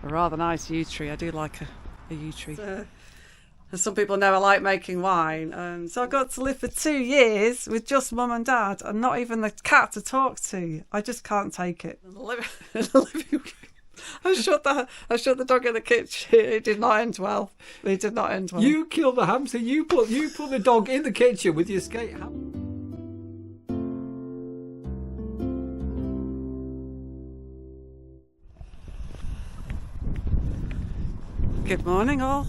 a rather nice yew tree. I do like a yew tree. And some people know I like making wine. So I got to live for 2 years with just mum and dad and not even the cat to talk to. I just can't take it. In the living room. I shut the dog in the kitchen. It did not end well. It did not end well. You killed the hamster. You put the dog in the kitchen with your skate hamster. Good morning, all.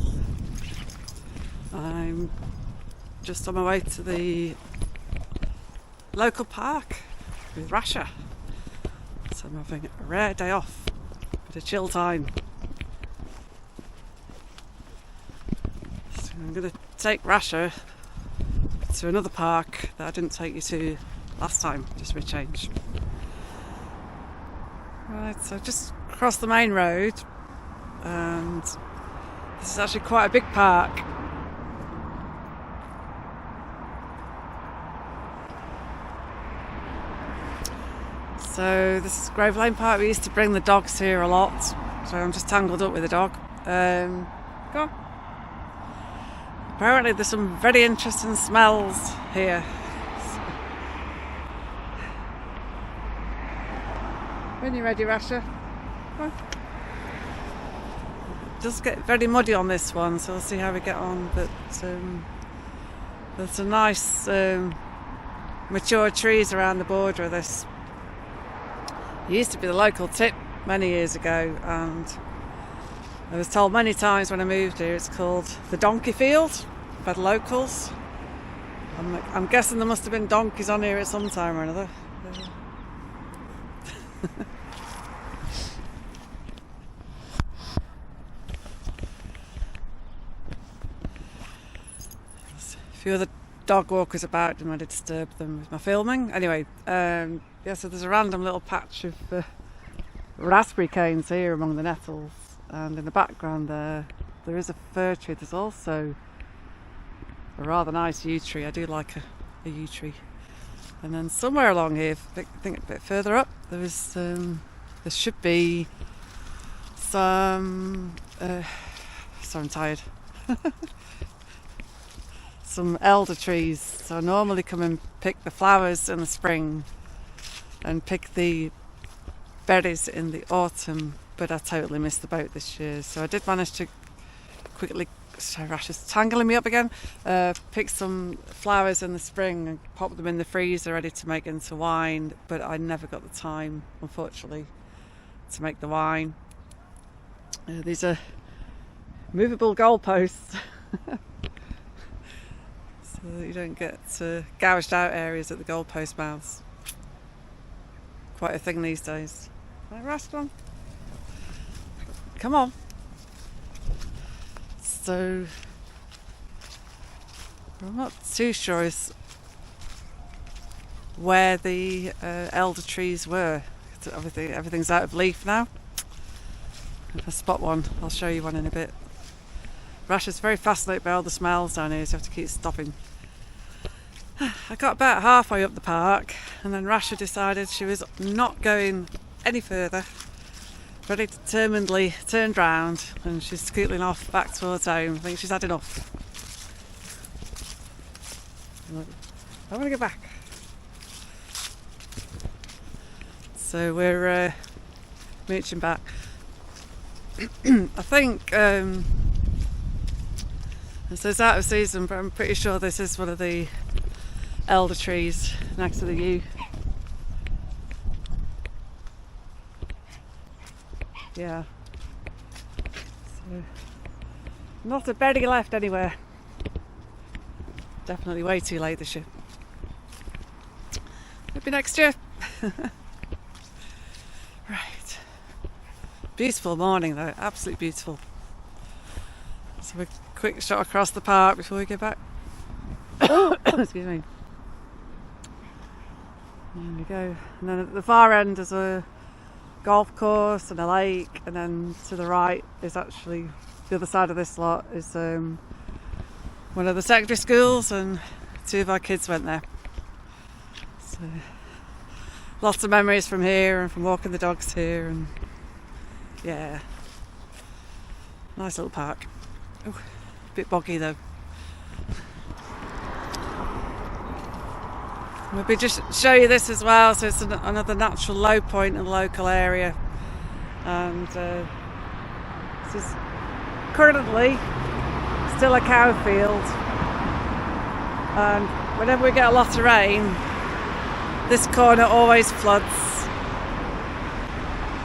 I'm just on my way to the local park with Rasha. So I'm having a rare day off, bit of chill time. So I'm going to take Rasha to another park that I didn't take you to last time, just for a change. Right, so just crossed the main road, and this is actually quite a big park. So this is Grove Lane Park. We used to bring the dogs here a lot, so I'm just tangled up with the dog. Go on. Apparently there's some very interesting smells here. When you're ready, Rasha. Come on. It does get very muddy on this one, so we'll see how we get on. But there's some nice mature trees around the border of this. It used to be the local tip many years ago, and I was told many times when I moved here it's called the donkey field by the locals. I'm guessing there must have been donkeys on here at some time or another. There's a few other dog walkers about, didn't want to disturb them with my filming. Anyway, so there's a random little patch of raspberry canes here among the nettles, and in the background there is a fir tree. There's also a rather nice yew tree. I do like a yew tree. And then somewhere along here, I think a bit further up, there should be some so I'm tired. Some elder trees. So I normally come and pick the flowers in the spring and pick the berries in the autumn, but I totally missed the boat this year. So I did manage to quickly, sorry, Rash is tangling me up again, pick some flowers in the spring and pop them in the freezer ready to make into wine, but I never got the time, unfortunately, to make the wine. These are movable goalposts. So that you don't get gouged out areas at the goalpost mouths. Quite a thing these days. Right, Rascal, come on. So I'm not too sure as where the elder trees were. Everything's out of leaf now. If I spot one, I'll show you one in a bit. Rash is very fascinated by all the smells down here, so I have to keep stopping. I got about halfway up the park, and then Rasha decided she was not going any further. Very determinedly turned round, and she's scootling off back towards home. I think she's had enough. I want to go back. So we're mooching back. I think this is out of season, but I'm pretty sure this is one of the elder trees next to the yew. Yeah. So, not a berry left anywhere. Definitely way too late this year. Maybe next year. Right. Beautiful morning though, absolutely beautiful. So a quick shot across the park before we get back. Excuse me. There we go. And then at the far end there's a golf course and a lake, and then to the right is actually the other side of this lot is one of the secondary schools, and 2 of our kids went there. So lots of memories from here and from walking the dogs here, and yeah, Nice little park. Ooh, a bit boggy though. Maybe just show you this as well. So it's another natural low point in the local area, and this is currently still a cow field. And whenever we get a lot of rain, this corner always floods.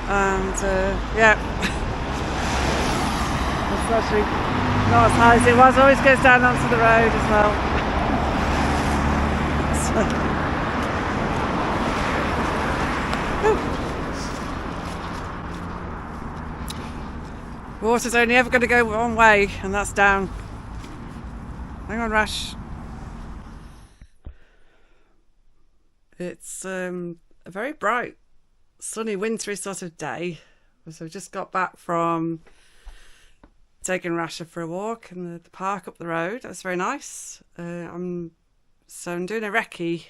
And yeah, it's actually not as high as it was. Always goes down onto the road as well. Water's only ever going to go one way, and that's down. Hang on, Rash. It's a very bright, sunny, wintry sort of day. So we just got back from taking Rasha for a walk in the park up the road. That's very nice. I'm doing a recce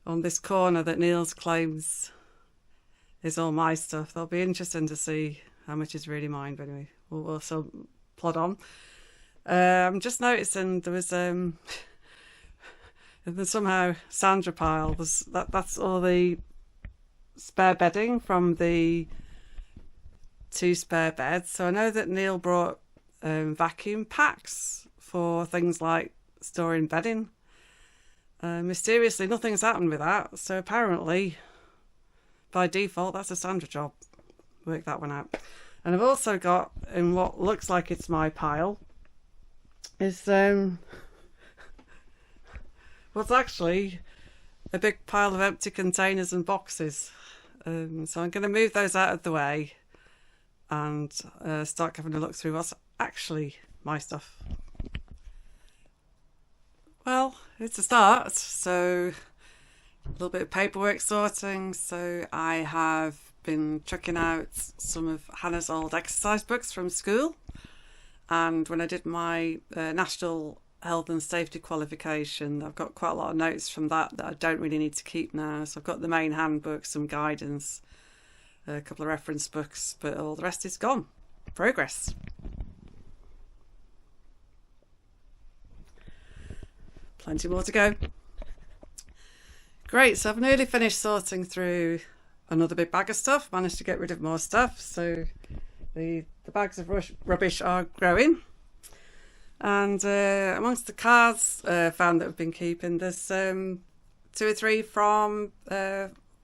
on this corner that Neil's claims is all my stuff. That'll be interesting to see how much is really mine, but anyway, we'll still plod on. I'm just noticing there was and then somehow Sandra pile was that's all the spare bedding from the 2 spare beds. So I know that Neil brought vacuum packs for things like storing bedding. Mysteriously, nothing's happened with that. So apparently, by default, that's a Sandra job. Work that one out. And I've also got, in what looks like it's my pile, is what's actually a big pile of empty containers and boxes. So I'm going to move those out of the way and start having a look through what's actually my stuff. Well, it's a start. So a little bit of paperwork sorting. So I have been chucking out some of Hannah's old exercise books from school, and when I did my National Health and Safety qualification, I've got quite a lot of notes from that I don't really need to keep now. So I've got the main handbook, some guidance, a couple of reference books, but all the rest is gone. Progress. Plenty more to go. Great, so I've nearly finished sorting through another big bag of stuff. Managed to get rid of more stuff, so the bags of rubbish are growing. And amongst the cards found that we've been keeping, there's 2 or 3 from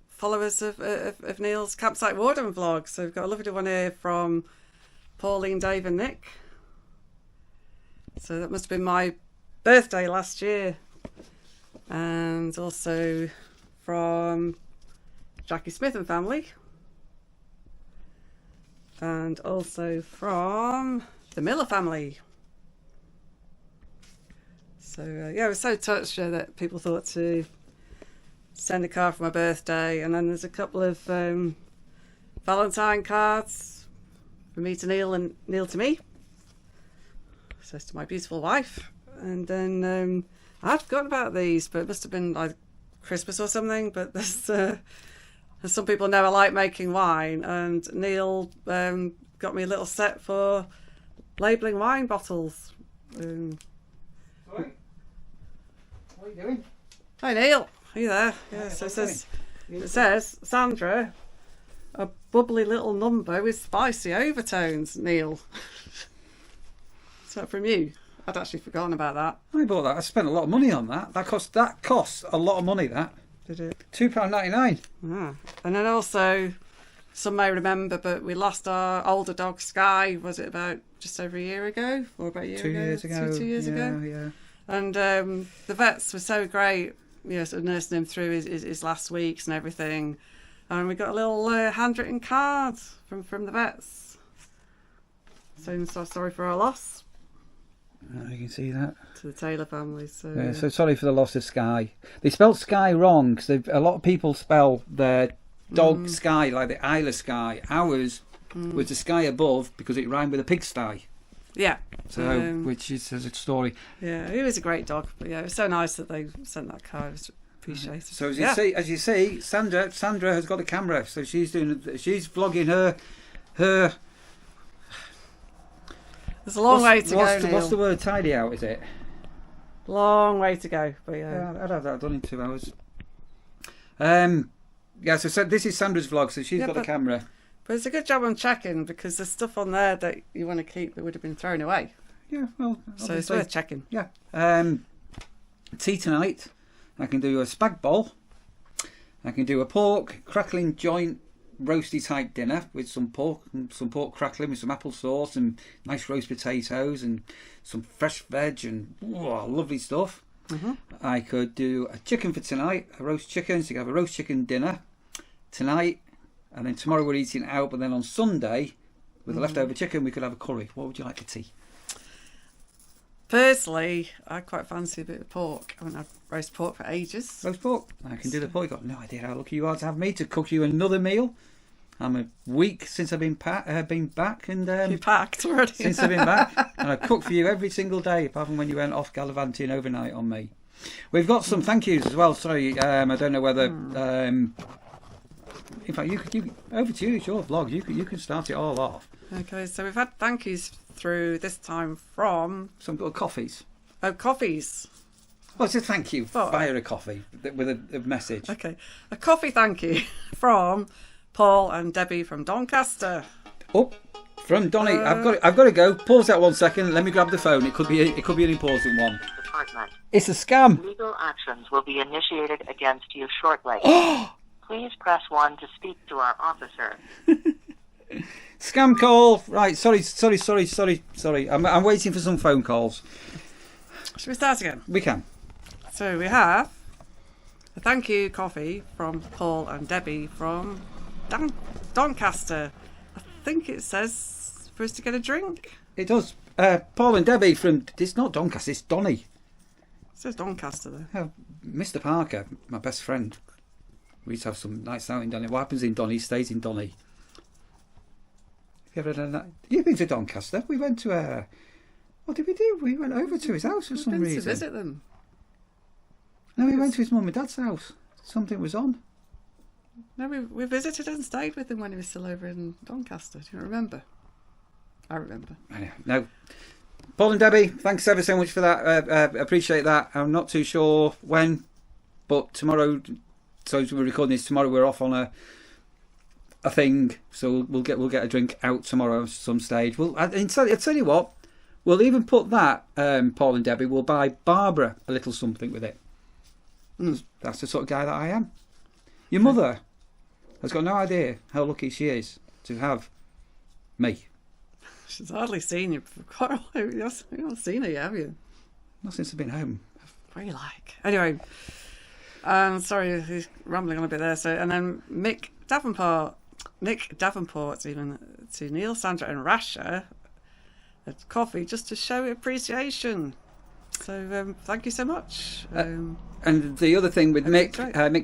followers of Neil's Campsite Warden vlog. So we've got a lovely one here from Pauline, Dave and Nick. So that must have been my birthday last year. And also from Jackie Smith and family. And also from the Miller family. So yeah, I was so touched that people thought to send a card for my birthday. And then there's a couple of Valentine cards from me to Neil and Neil to me. Says to my beautiful wife. And then I'd forgotten about these, but it must have been like Christmas or something. But there's some people know I like making wine, and Neil got me a little set for labelling wine bottles. Sorry? What are you doing? Hi Neil, are you there? Yeah, Hi, so it says Sandra, a bubbly little number with spicy overtones, Neil. Is that from you? I'd actually forgotten about that. I bought that. I spent a lot of money on that. That cost a lot of money, that. Did it? £2.99. Ah. And then also, some may remember, but we lost our older dog Sky, was it about just over a year ago? Or about a year 2 ago? years ago. 2 years ago? Yeah. And the vets were so great, you know, sort of nursing him through his last weeks and everything. And we got a little handwritten card from the vets. Saying so sorry for our loss. You can see that. To the Taylor family. So, yeah, so sorry for the loss of Sky. They spelled Sky wrong, because a lot of people spell their dog Sky like the Isle of Skye. Ours was the sky above because it rhymed with a pigsty. Yeah. So, which is a story. Yeah, he was a great dog. But yeah, it was so nice that they sent that card. It was appreciated. So as you see, Sandra has got a camera, so she's vlogging her There's a long way to go, Neil. What's the word? Tidy out, is it? Long way to go. But Yeah, I'd have that done in 2 hours. Yeah, so this is Sandra's vlog, so she's got the camera. But it's a good job on checking, because there's stuff on there that you want to keep that would have been thrown away. Yeah, well, so it's worth checking. Yeah. Tea tonight. I can do a spag bol. I can do a pork crackling joint roasty type dinner with some pork crackling with some apple sauce and nice roast potatoes and some fresh veg and lovely stuff. I could do a chicken for tonight, a roast chicken, so you can have a roast chicken dinner tonight, and then tomorrow we're eating out, but then on Sunday with the leftover chicken we could have a curry. What would you like for tea? Personally, I quite fancy a bit of pork. I haven't had roast pork for ages. Roast pork? I can do the pork. You've got no idea how lucky you are to have me to cook you another meal. I'm a week since I've been back, and you packed already. Since I've been back, and I cook for you every single day, apart from when you went off gallivanting overnight on me. We've got some thank yous as well. Sorry, I don't know whether. In fact, you over to you. It's your vlog. You can start it all off. Okay, so we've had thank yous through this time from some little coffees. Oh, coffees. Well, it's a thank you via a coffee with a message. Okay, a coffee thank you from Paul and Debbie from Doncaster. Oh, from Donny. I've got to go. Pause that 1 second. Let me grab the phone. It could be an important one. Department. It's a scam. Legal actions will be initiated against you shortly. Please press 1 to speak to our officer. Scam call. Right. Sorry. I'm waiting for some phone calls. Should we start again? We can. So we have a thank you coffee from Paul and Debbie from Doncaster. I think it says for us to get a drink. It does. Paul and Debbie from... It's not Doncaster, it's Donny. It says Doncaster though. Mr. Parker, my best friend. We used to have some nights out in Donny. What happens in Donny stays in Donny. Have you ever done that? You've been to Doncaster? We went to... what did we do? We went over to his house for some reason. To visit them. No, we went to his mum and dad's house. Something was on. No, we visited and stayed with him when he was still over in Doncaster. Do you remember? I remember. No. Paul and Debbie, thanks ever so much for that. Appreciate that. I'm not too sure when, but tomorrow, so we're recording this tomorrow, we're off on a thing, so we'll get a drink out tomorrow at some stage. I'll tell you what, we'll even put that, Paul and Debbie, we'll buy Barbara a little something with it. That's the sort of guy that I am. Your mother has got no idea how lucky she is to have me. She's hardly seen you for quite a while. You haven't seen her yet, have you? Not since I've been home. What do you like? Anyway, sorry, he's rambling on a bit there. So, and then Nick Davenport, even to Neil, Sandra, and Rasha at coffee just to show appreciation. So thank you so much. And the other thing with Mick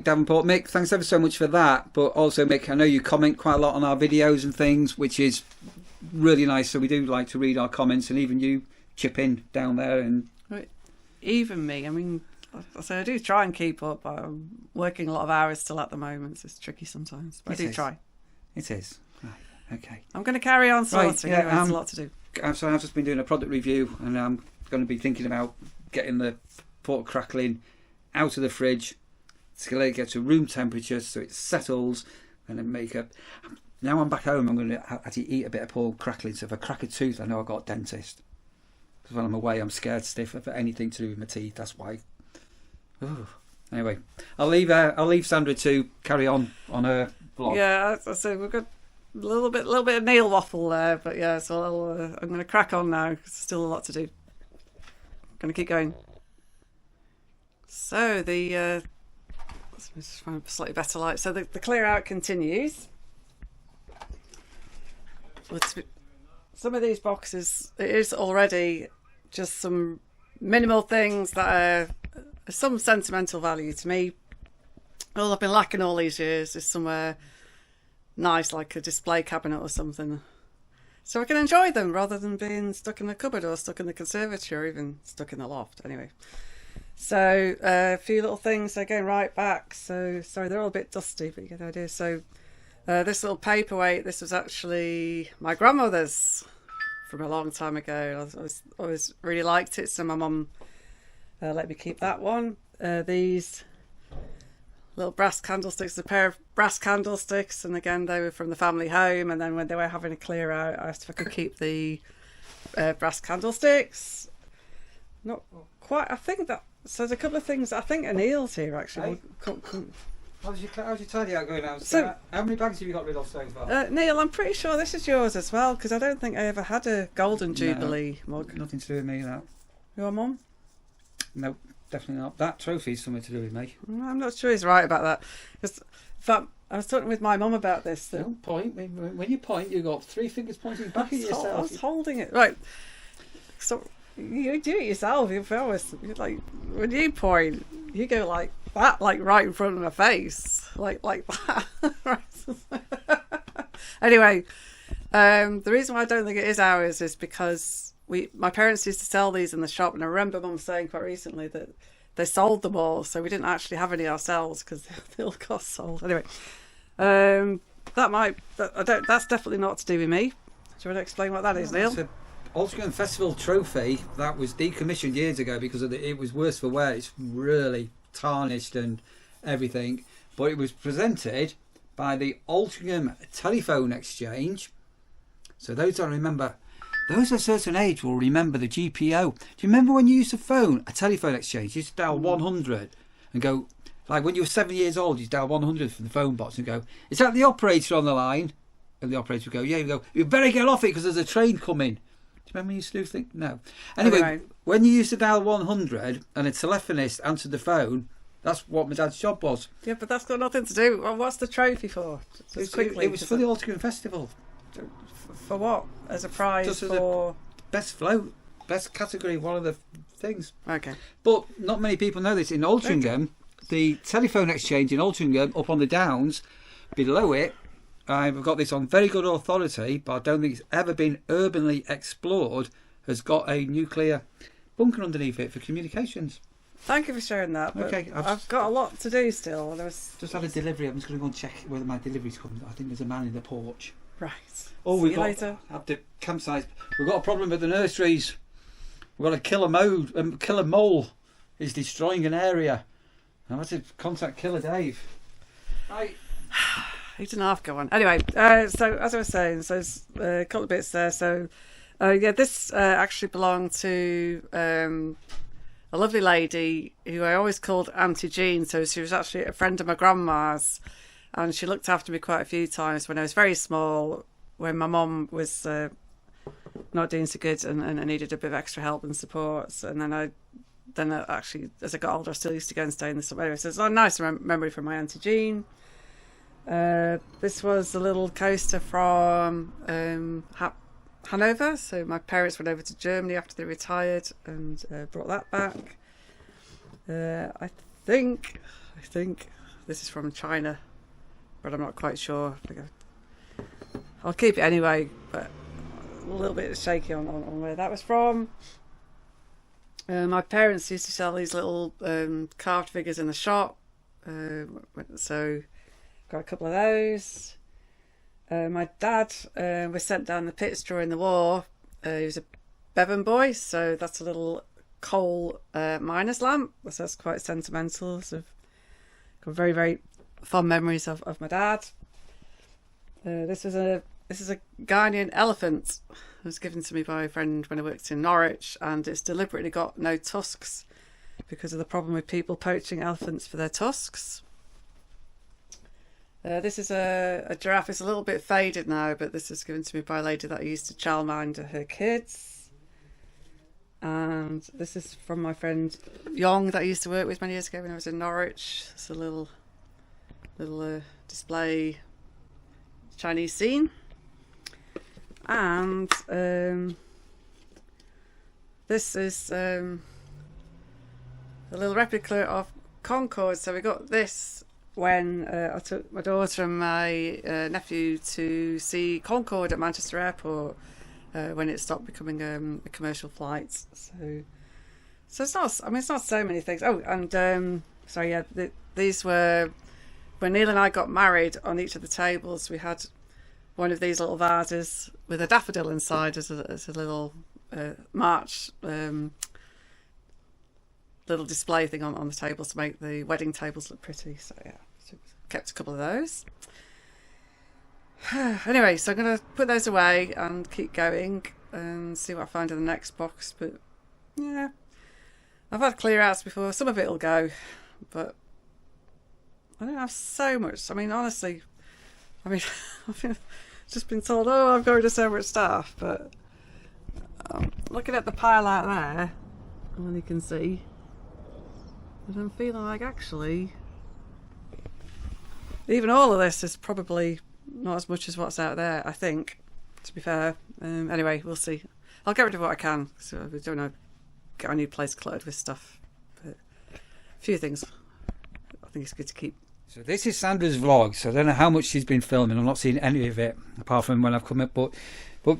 Davenport, Mick, thanks ever so much for that. But also, Mick, I know you comment quite a lot on our videos and things, which is really nice. So we do like to read our comments, and even you chip in down there. And even me, I mean, so I do try and keep up. But I'm working a lot of hours still at the moment, so it's tricky sometimes. But I do try. It is. Right. Okay. I'm going to carry on sorting. Anyway, there's a lot to do. So I've just been doing a product review, and I'm going to be thinking about getting the pork crackling out of the fridge to let it get to room temperature so it settles, and then make a... Now I'm back home, I'm going to actually eat a bit of pork crackling, so if I crack a tooth I know I've got a dentist, because when I'm away I'm scared stiff of anything to do with my teeth. That's why. Ooh. Anyway, I'll leave Sandra to carry on her vlog. Yeah, so we've got a little bit of nail waffle there, but yeah, so I'm going to crack on now, 'cause there's still a lot to do. I'm going to keep going. So let's just find a slightly better light. So the clear out continues. Some of these boxes, it is already just some minimal things that are some sentimental value to me. All I've been lacking all these years is somewhere nice, like a display cabinet or something, so I can enjoy them rather than being stuck in the cupboard or stuck in the conservatory or even stuck in the loft. Anyway, so a few little things, they're going right back. So sorry, they're all a bit dusty, but you get the idea. So this little paperweight, this was actually my grandmother's from a long time ago. I always really liked it, so my mum let me keep that one. These little brass candlesticks, a pair of brass candlesticks, and again they were from the family home, and then when they were having a clear out, I asked if I could keep the brass candlesticks. Not quite, I think that, so there's a couple of things, I think Anil's here actually. How's your tidy out going out? So, how many bags have you got rid of so far? Neil, I'm pretty sure this is yours as well, because I don't think I ever had a Golden Jubilee mug. Nothing to do with me, that. Your mum? No, definitely not. That trophy's something to do with me. I'm not sure he's right about that. Because, in fact, I was talking with my mum about this. Don't point. When you point, you've got 3 fingers pointing back at yourself. I was holding it. Right. So, you do it yourself. You're like, when you point, you go like that, like right in front of my face. Like that. Anyway, the reason why I don't think it is ours is because my parents used to sell these in the shop, and I remember Mum saying quite recently that they sold them all, so we didn't actually have any ourselves because they all got sold. Anyway, that's definitely not to do with me. Do you want to explain what that is, Neil? It's a Altrincham Festival trophy that was decommissioned years ago because it was worse for wear. It's really tarnished and everything, but it was presented by the Altrincham Telephone Exchange. So those I remember. Those of a certain age will remember the GPO. Do you remember when you used to phone a telephone exchange? You used to dial 100 and go, like when you were 7 years old, you dial 100 from the phone box and go, is that the operator on the line? And the operator would go, yeah. You go, you better get off it because there's a train coming. Do you remember when you used to think? No. Anyway, when you used to dial 100 and a telephonist answered the phone, that's what my dad's job was. Yeah, but that's got nothing to do. Well, what's the trophy for? Just quickly. It was for the Altrincham Festival. For what? As a prize just as for... best float, best category, one of the things. Okay. But not many people know this. In Altrincham, the telephone exchange in Altrincham, up on the Downs, below it, I've got this on very good authority, but I don't think it's ever been urbanly explored, has got a nuclear bunker underneath it for communications. Thank you for sharing that. Okay, I've got a lot to do still. Just had a delivery. I'm just going to go and check whether my delivery's coming. I think there's a man in the porch. Right. Oh, See you later. At the campsite. We've got a problem with the nurseries. We've got a killer mole is destroying an area. I've had to contact Killer Dave. Right. 8.5 go on. Anyway, so as I was saying, so there's a couple of bits there. So, this actually belonged to a lovely lady who I always called Auntie Jean. So she was actually a friend of my grandma's, and she looked after me quite a few times when I was very small, when my mum was not doing so good and needed a bit of extra help and support. And then actually, as I got older, I still used to go and stay in the summer. Anyway, so it's a nice memory from my Auntie Jean. This was a little coaster from Hanover. So my parents went over to Germany after they retired and brought that back. I think this is from China, but I'm not quite sure. I'll keep it anyway, but a little bit shaky on where that was from. My parents used to sell these little carved figures in the shop, so got a couple of those. My dad was sent down the pits during the war. He was a Bevan boy, so that's a little coal miner's lamp. So that's quite sentimental. So got very, very fond memories of my dad. This is a Ghanaian elephant. It was given to me by a friend when I worked in Norwich, and it's deliberately got no tusks because of the problem with people poaching elephants for their tusks. This is a giraffe. It's a little bit faded now, but this was given to me by a lady that I used to childminder her kids. And this is from my friend Yong that I used to work with many years ago when I was in Norwich. It's a little display Chinese scene. And this is a little replica of Concorde. So we got this when I took my daughter and my nephew to see Concorde at Manchester Airport when it stopped becoming a commercial flight. So it's not. I mean, it's not so many things. Oh, and these were when Neil and I got married. On each of the tables, we had one of these little vases with a daffodil inside as a little March little display thing on the table to make the wedding tables look pretty. So yeah, so kept a couple of those. Anyway, so I'm going to put those away and keep going and see what I find in the next box. But yeah, I've had clear outs before. Some of it will go, but I don't have so much. I mean, honestly, I've just been told, oh, I'm going to so much stuff. But looking at the pile out there, and you can see, and I'm feeling like actually, even all of this is probably not as much as what's out there, I think, to be fair. Anyway, we'll see. I'll get rid of what I can, so I don't know, get a new place cluttered with stuff. But a few things I think it's good to keep. So this is Sandra's vlog, so I don't know how much she's been filming. I've not seen any of it, apart from when I've come up, but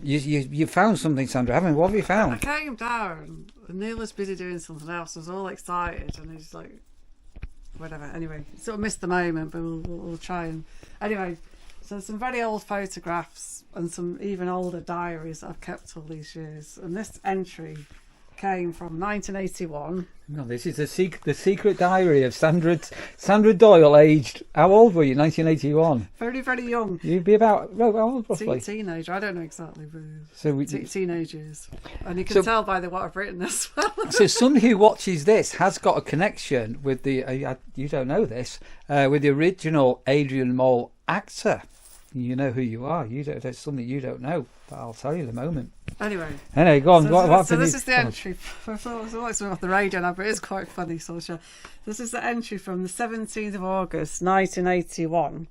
you found something, Sandra, haven't you? What have you found? I came down, and Neil was busy doing something else. I was all excited, and he's like, whatever. Anyway, sort of missed the moment, but we'll try and... Anyway... So some very old photographs and some even older diaries that I've kept all these years. And this entry came from 1981. No, this is the secret diary of Sandra Doyle, aged... How old were you? 1981. Very, very young. You'd be about... How old, roughly? Teenager. I don't know exactly. But so teenage years. And you can tell by what I've written as well. So somebody who watches this has got a connection with the... you don't know this. With the original Adrian Mole actor. You know who you are. There's something you don't know, but I'll tell you in a moment. Anyway, go on. So this is the entry. I thought it was off the radio now, but it is quite funny. So this is the entry from the 17th of August, 1981.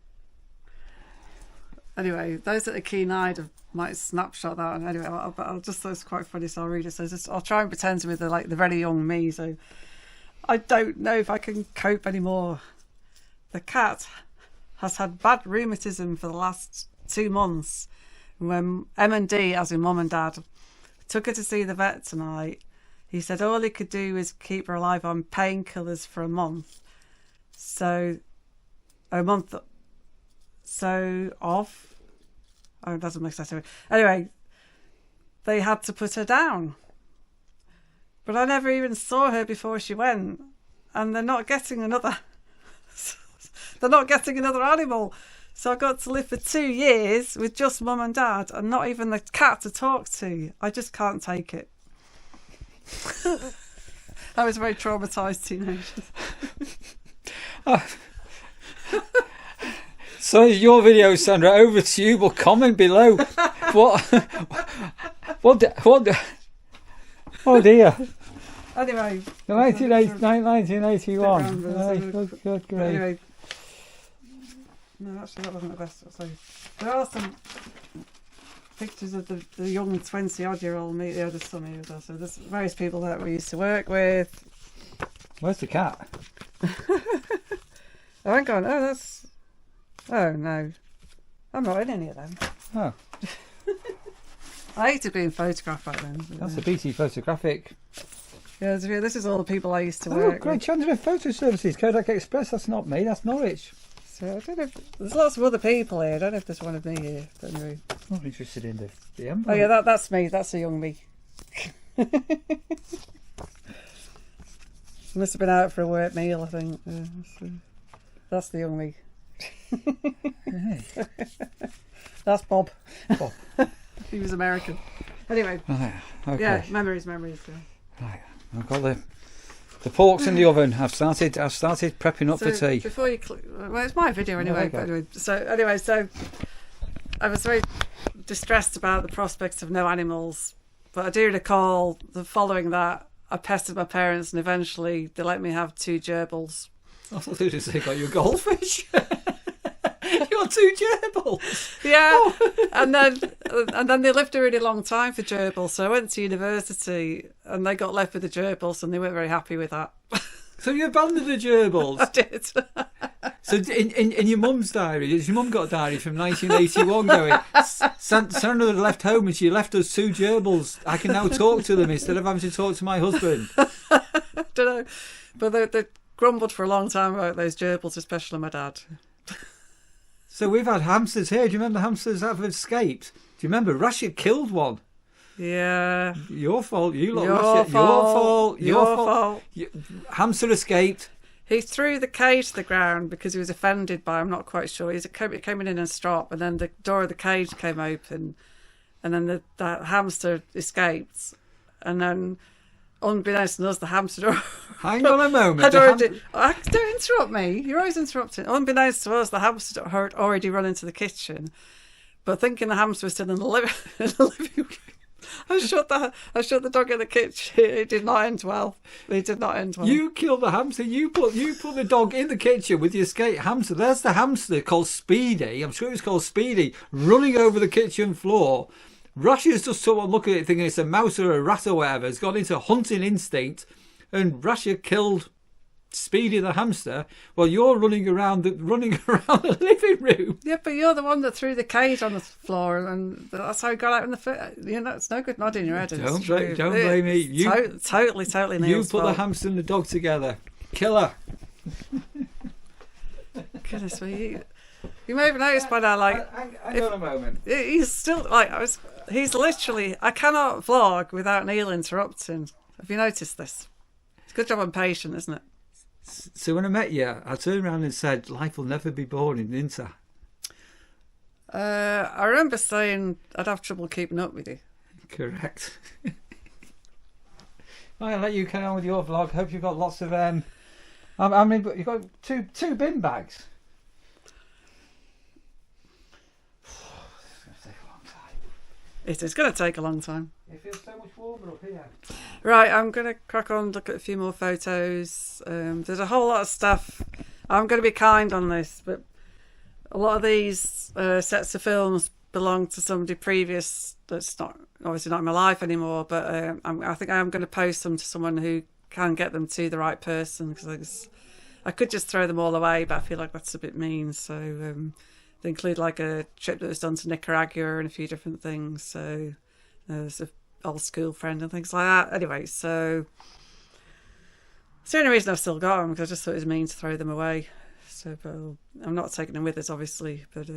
Anyway, those that are keen-eyed might snapshot that. And anyway, I'll just thought it's quite funny, so I'll read it. So I'll try and pretend to be the very young me. So I don't know if I can cope anymore. The cat has had bad rheumatism for the last 2 months. When M&D, as in Mum and Dad, took her to see the vet tonight, he said all he could do was keep her alive on painkillers for a month. Oh, it doesn't make sense. Anyway, they had to put her down. But I never even saw her before she went. And they're not getting another... They're not getting another animal. So I got to live for 2 years with just Mum and Dad and not even the cat to talk to. I just can't take it. I was a very traumatised teenager. So is your video, Sandra. Over to you, but comment below. Oh dear. Anyway. 1981. Good. Anyway. No, actually, that wasn't the best. So there are some pictures of the young 20-odd-year-old me, the other son here. So there's various people that we used to work with. Where's the cat? I ain't gone. Oh no, I'm not in any of them. Oh. I hated being photographed back then. That's a BT Photographic. Yeah, this is all the people I used to work with. Great Chandler Photo Services, Kodak Express. That's not me. That's Norwich. So I don't know if, there's lots of other people here. I don't know if there's one of me here. But anyway. I'm not interested in the envelope. Oh yeah, that's me. That's a young me. Must have been out for a work meal, I think. That's the young me. Hey. That's Bob. He was American. Anyway. Okay. Yeah, memories. Yeah. Right. I've got the pork's in the oven. I've started prepping up for tea. Before you well, it's my video anyway. But anyway, so I was very distressed about the prospects of no animals, but I do recall the following that I pestered my parents and eventually they let me have 2 gerbils. I thought they got you a goldfish. You got 2 gerbils. Yeah, oh. and then they lived a really long time for gerbils. So I went to university and they got left with the gerbils and they weren't very happy with that. So you abandoned the gerbils? I did. So in your mum's diary, has your mum got a diary from 1981 going, Sandra left home and she left us 2 gerbils. I can now talk to them instead of having to talk to my husband. Don't know, but they grumbled for a long time about those gerbils, especially my dad. So we've had hamsters here. Do you remember hamsters that have escaped? Do you remember Russia killed one? Yeah. Your fault. You lot. Your Russia. fault. Your Your fault. fault. Hamster escaped. He threw the cage to the ground because he was offended by, I'm not quite sure, it came in a strop, and then the door of the cage came open, and then that hamster escaped, and then, unbeknownst to us, the hamster... Hang on a moment. don't interrupt me. You're always interrupting. Unbeknownst to us, the hamster had already run into the kitchen, but thinking the hamster was still in the living room, I shut the dog in the kitchen. It did not end well. It did not end well. You killed the hamster. You put the dog in the kitchen with the escaped hamster. There's the hamster called Speedy. I'm sure it was called Speedy, running over the kitchen floor. Russia's just someone looking at it thinking it's a mouse or a rat or whatever. It's got into hunting instinct, and Russia killed Speedy the hamster. Well, you're running around the living room. Yeah, but you're the one that threw the cage on the floor, and that's how he got out in the foot. You know, it's no good nodding your head. Don't blame me. You totally Neil's You put fault. the hamster and the dog together. Killer. Goodness me. You may have noticed by now, like... Hang on a moment. He's still, like, he's literally... I cannot vlog without Neil interrupting. Have you noticed this? It's a good job I'm patient, isn't it? So when I met you, I turned around and said, life will never be boring, didn't I? I remember saying I'd have trouble keeping up with you. Correct. I'll let you carry on with your vlog. Hope you've got lots of... I mean, you've got two bin bags. It is going to take a long time. It feels so much warmer up here. Right, I'm going to crack on, look at a few more photos. There's a whole lot of stuff. I'm going to be kind on this, but a lot of these sets of films belong to somebody previous that's not obviously not in my life anymore, but I think I am going to post them to someone who can get them to the right person, because I could just throw them all away, but I feel like that's a bit mean. So they include like a trip that was done to Nicaragua and a few different things. So there's an old school friend and things like that. Anyway, so it's the only reason I've still got them, because I just thought it was mean to throw them away. So, but I'm not taking them with us, obviously, but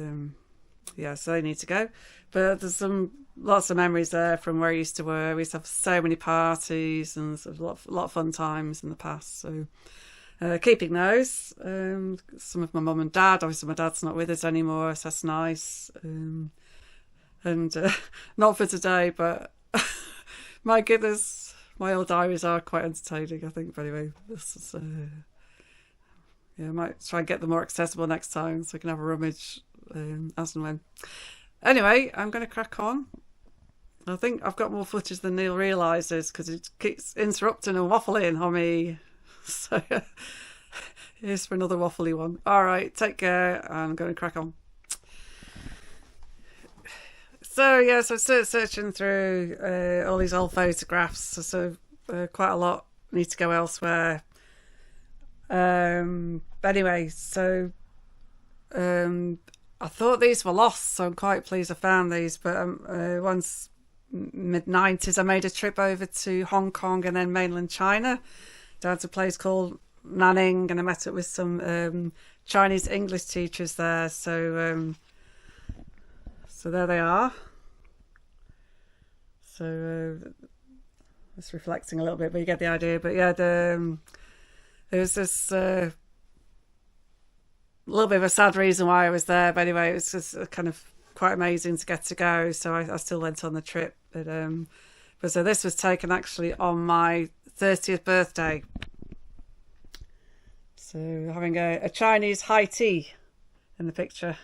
yeah, so they need to go. But there's lots of memories there from where I used to work. We used to have so many parties and sort of a lot of fun times in the past. So keeping those. Some of my mum and dad. Obviously, my dad's not with us anymore, so that's nice. And not for today, but my goodness, my old diaries are quite entertaining, I think. But anyway, this is... yeah, I might try and get them more accessible next time so I can have a rummage as and when. Anyway, I'm going to crack on. I think I've got more footage than Neil realises, because it keeps interrupting and waffling on me. So here's for another waffly one. All right, take care. I'm going to crack on. So yeah, so searching through all these old photographs. So quite a lot need to go elsewhere. Anyway, so I thought these were lost, so I'm quite pleased I found these. But once mid-90s, I made a trip over to Hong Kong and then mainland China, down to a place called Nanning, and I met up with some Chinese English teachers there. So so there they are. So it's reflecting a little bit, but you get the idea. But yeah, there was this little bit of a sad reason why I was there, but anyway, it was just kind of quite amazing to get to go. So I still went on the trip. But so this was taken actually on my 30th birthday. So having a Chinese high tea in the picture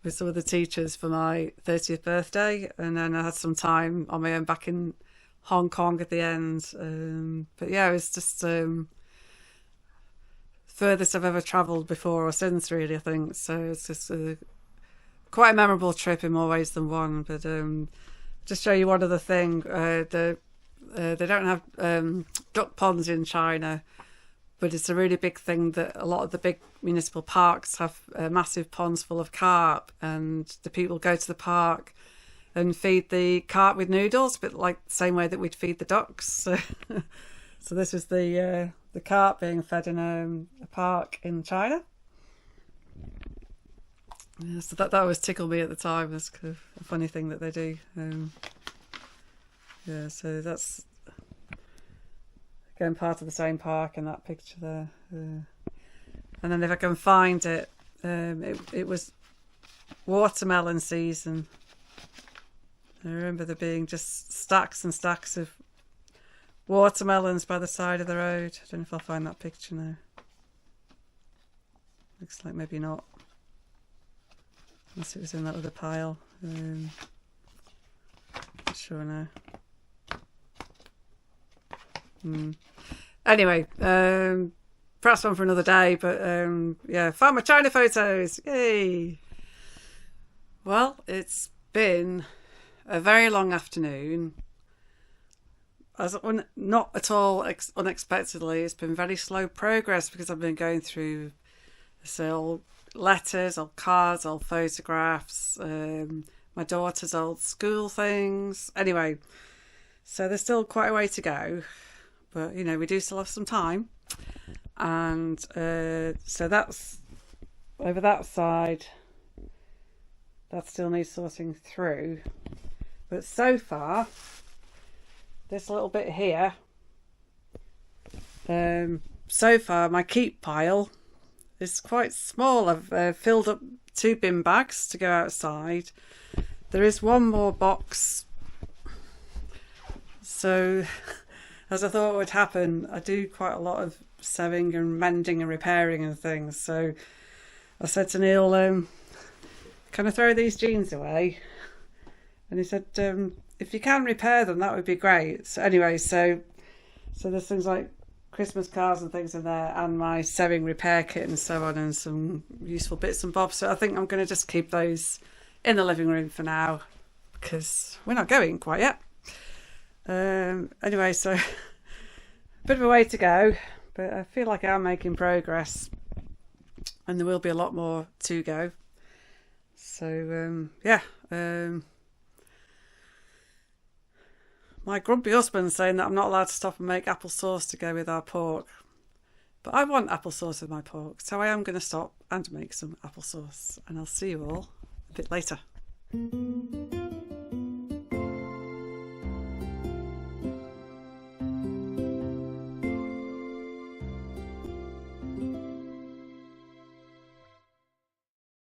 with some of the teachers for my 30th birthday, and then I had some time on my own back in Hong Kong at the end. But yeah, it was just furthest I've ever travelled before or since, really, I think. So it's just quite a memorable trip in more ways than one. But just show you one other thing. They don't have duck ponds in China, but it's a really big thing that a lot of the big municipal parks have massive ponds full of carp, and the people go to the park and feed the carp with noodles, but like the same way that we'd feed the ducks. So this was the carp being fed in a park in China. Yeah, so that always tickled me at the time. That's kind of a funny thing that they do. Yeah, so that's again part of the same park in that picture there. And then if I can find it, it was watermelon season. I remember there being just stacks and stacks of watermelons by the side of the road. I don't know if I'll find that picture now. Looks like maybe not. Unless it was in that other pile. Not sure now. Anyway, perhaps one for another day, but yeah, found my China photos. Yay! Well, it's been a very long afternoon. Not at all unexpectedly, it's been very slow progress because I've been going through old letters, old cards, old photographs, my daughter's old school things. Anyway, so there's still quite a way to go, but you know, we do still have some time. And so that's over that side. That still needs sorting through. But so far, this little bit here, so far my keep pile is quite small. I've filled up 2 bin bags to go outside. There is one more box. So, as I thought would happen, I do quite a lot of sewing and mending and repairing and things. So I said to Neil, can I throw these jeans away? And he said, if you can repair them, that would be great. So anyway, so there's things like Christmas cards and things in there, and my sewing repair kit and so on, and some useful bits and bobs. So I think I'm going to just keep those in the living room for now, because we're not going quite yet. Anyway, so a bit of a way to go, but I feel like I'm making progress, and there will be a lot more to go. So yeah, my grumpy husband's saying that I'm not allowed to stop and make applesauce to go with our pork, but I want applesauce with my pork, so I am going to stop and make some applesauce, and I'll see you all a bit later.